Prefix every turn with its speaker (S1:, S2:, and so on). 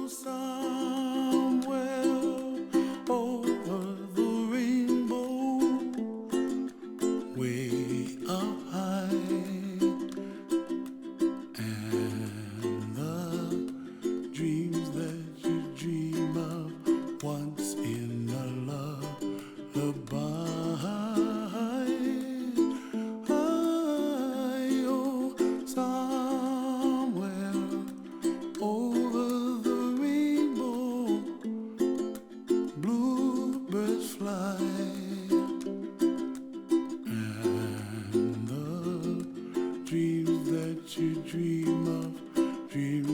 S1: somewhere over the rainbow, way up high, and the dreams that you dream of once in a lullaby. Oh, somewhere over the rainbow, bluebirds fly, and the dreams that you dream of, dream